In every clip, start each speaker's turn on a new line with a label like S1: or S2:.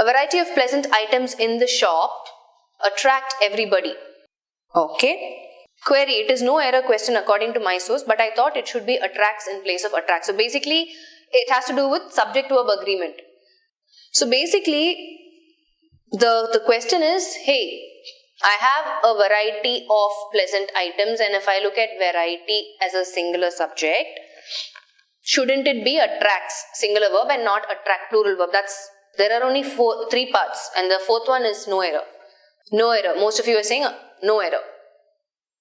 S1: A variety of pleasant items in the shop attract everybody. Okay. Query, it is no error question according to my source, but I thought it should be attracts in place of attract. So basically, it has to do with subject verb agreement. So basically, the question is, hey, I have a variety of pleasant items, and if I look at variety as a singular subject, shouldn't it be attracts, singular verb, and not attract, plural verb? There are only three parts, and the fourth one is no error. No error. Most of you are saying no error.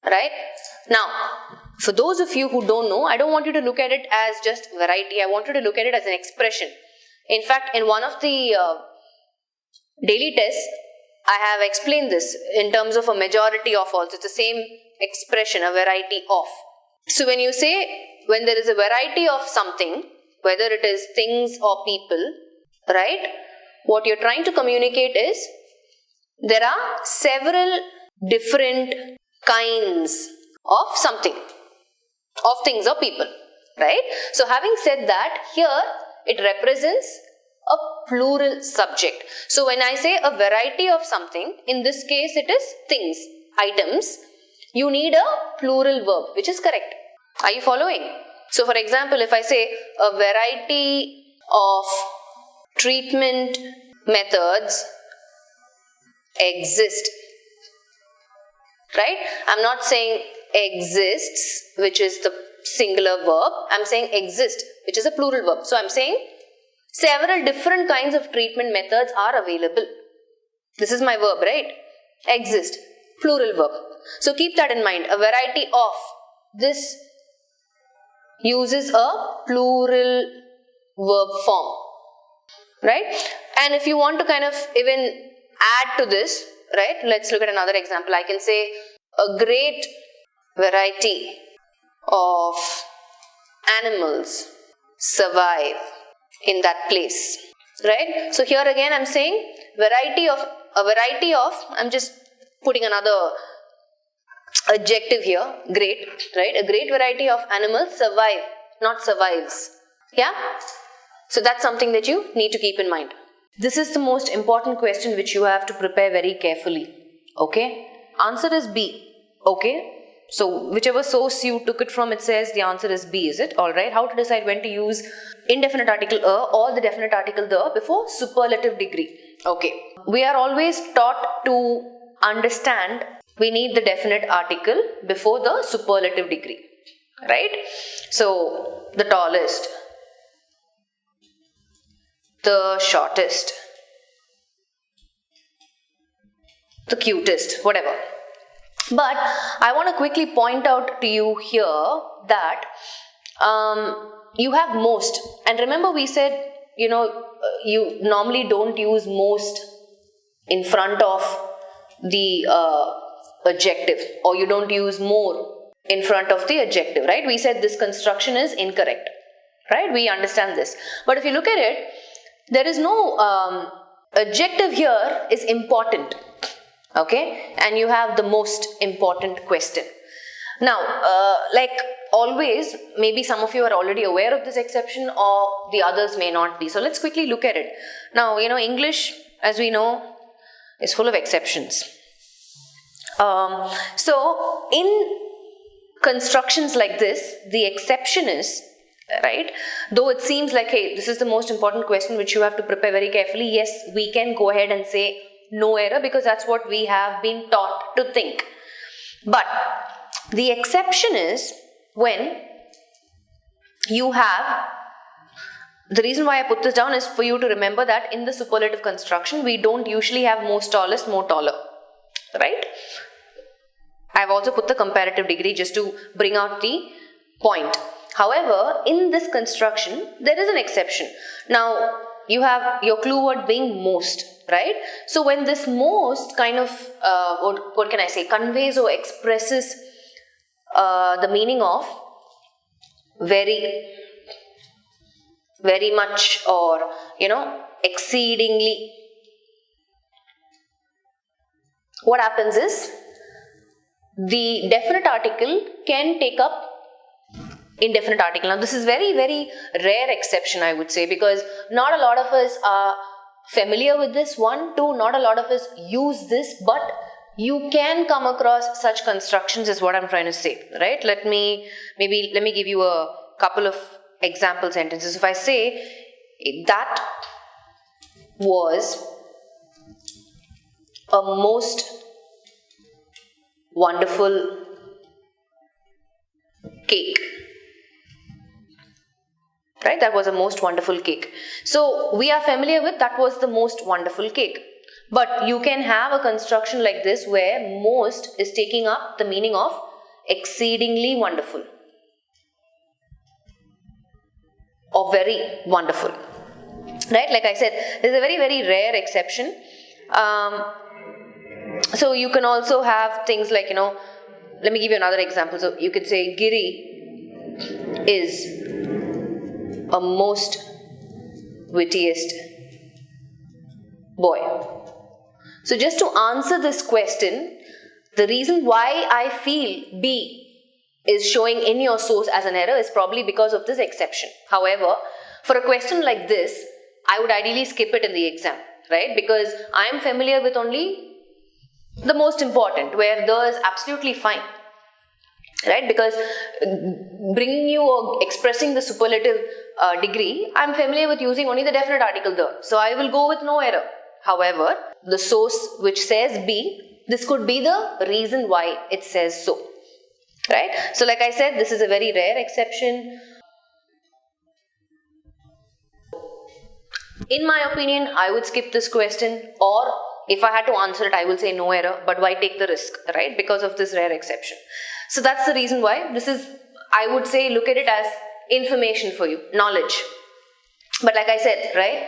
S1: Right? Now, for those of you who don't know, I don't want you to look at it as just variety. I want you to look at it as an expression. In fact, in one of the daily tests, I have explained this in terms of a majority of also. It's the same expression, a variety of. So when you say, when there is a variety of something, whether it is things or people, right? What you're trying to communicate is, there are several different kinds of something, of things or people, right? So having said that, here it represents a plural subject. So when I say a variety of something, in this case it is things, items, you need a plural verb, which is correct. Are you following? So for example, if I say a variety of treatment methods exist, right? I'm not saying exists, which is the singular verb. I'm saying exist, which is a plural verb. So I'm saying several different kinds of treatment methods are available. This is my verb, right? Exist, plural verb. So keep that in mind. A variety of, this uses a plural verb form, right? And if you want to kind of even add to this, right? Let's look at another example. I can say a great variety of animals survive in that place, right? So here again I'm saying a variety of, I'm just putting another adjective here, great, right? A great variety of animals survive, not survives. Yeah? So that's something that you need to keep in mind. This is the most important question which you have to prepare very carefully. Okay? Answer is B. Okay? So whichever source you took it from, it says the answer is B, is it? Alright. How to decide when to use indefinite article a or the definite article the before superlative degree? Okay. We are always taught to understand we need the definite article before the superlative degree. Right? So the tallest, the shortest, the cutest, whatever. But I want to quickly point out to you here that you have most. And remember we said, you normally don't use most in front of the adjective, or you don't use more in front of the adjective, right? We said this construction is incorrect, right? We understand this. But if you look at it, there is no adjective here is important, okay? And you have the most important question. Now, like always, maybe some of you are already aware of this exception or the others may not be. So let's quickly look at it. Now, English, as we know, is full of exceptions. So in constructions like this, the exception is, right, though it seems like, hey, this is the most important question which you have to prepare very carefully, yes, we can go ahead and say no error because that's what we have been taught to think. But the exception is when you have, the reason why I put this down is for you to remember that in the superlative construction, we don't usually have most tallest, more taller, right? I've also put the comparative degree just to bring out the point. However, in this construction, there is an exception. Now, you have your clue word being most, right? So when this most kind of, what can I say, conveys or expresses the meaning of very, very much or, exceedingly, what happens is, the definite article can take up indefinite article. Now this is very, very rare exception, I would say, because not a lot of us are familiar with this. 1, 2, not a lot of us use this, but you can come across such constructions is what I'm trying to say, right? Let me give you a couple of example sentences. If I say, that was a most wonderful cake. Right? That was a most wonderful cake. So we are familiar with that was the most wonderful cake. But you can have a construction like this where most is taking up the meaning of exceedingly wonderful or very wonderful. Right? Like I said, this is a very, very rare exception. So you can also have things like, let me give you another example. So you could say Giri is a most wittiest boy. So just to answer this question, the reason why I feel B is showing in your source as an error is probably because of this exception. However, for a question like this, I would ideally skip it in the exam, right? Because I am familiar with only the most important, where the is absolutely fine. Right? Because bringing you or expressing the superlative degree, I'm familiar with using only the definite article the. So I will go with no error. However, the source which says B, this could be the reason why it says so. Right? So like I said, this is a very rare exception. In my opinion, I would skip this question, or if I had to answer it, I will say no error, but why take the risk, right? Because of this rare exception. So that's the reason why this is, I would say, look at it as information for you, knowledge. But like I said, right,